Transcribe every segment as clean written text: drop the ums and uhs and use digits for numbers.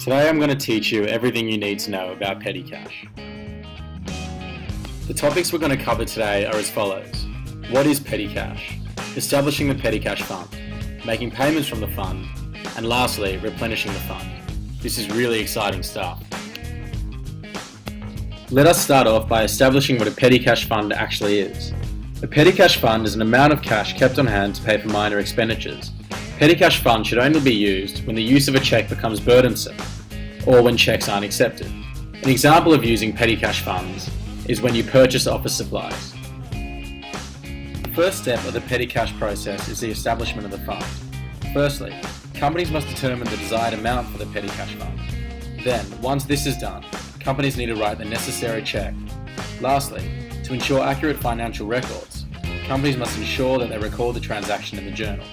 Today I'm going to teach you everything you need to know about petty cash. The topics we're going to cover today are as follows. What is petty cash? Establishing the petty cash fund, making payments from the fund, and lastly, replenishing the fund. This is really exciting stuff. Let us start off by establishing what a petty cash fund actually is. A petty cash fund is an amount of cash kept on hand to pay for minor expenditures. Petty cash funds should only be used when the use of a cheque becomes burdensome, or when cheques aren't accepted. An example of using petty cash funds is when you purchase office supplies. The first step of the petty cash process is the establishment of the fund. Firstly, companies must determine the desired amount for the petty cash fund. Then, once this is done, companies need to write the necessary cheque. Lastly, to ensure accurate financial records, companies must ensure that they record the transaction in the journal.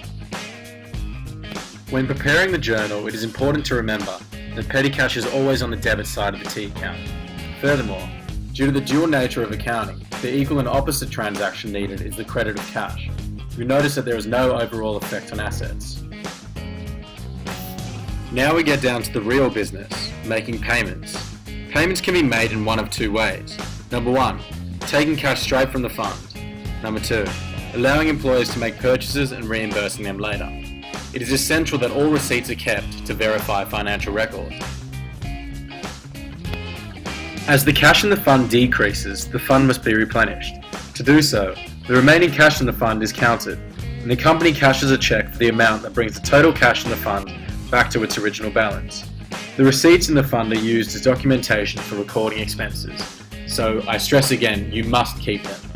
When preparing the journal, it is important to remember that petty cash is always on the debit side of the T account. Furthermore, due to the dual nature of accounting, the equal and opposite transaction needed is the credit of cash. You notice that there is no overall effect on assets. Now we get down to the real business, making payments. Payments can be made in one of two ways. Number one, taking cash straight from the fund. Number two, allowing employees to make purchases and reimbursing them later. It is essential that all receipts are kept to verify financial records. As the cash in the fund decreases, the fund must be replenished. To do so, the remaining cash in the fund is counted, and the company cashes a cheque for the amount that brings the total cash in the fund back to its original balance. The receipts in the fund are used as documentation for recording expenses, so I stress again, you must keep them.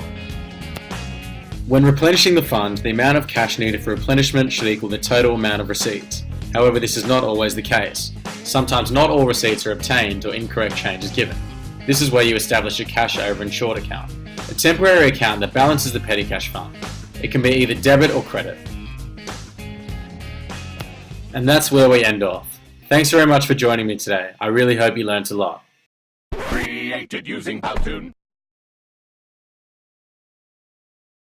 When replenishing the fund, the amount of cash needed for replenishment should equal the total amount of receipts. However, this is not always the case. Sometimes not all receipts are obtained or incorrect change is given. This is where you establish a cash over insured account, a temporary account that balances the petty cash fund. It can be either debit or credit. And that's where we end off. Thanks very much for joining me today. I really hope you learnt a lot. Created using Powtoon.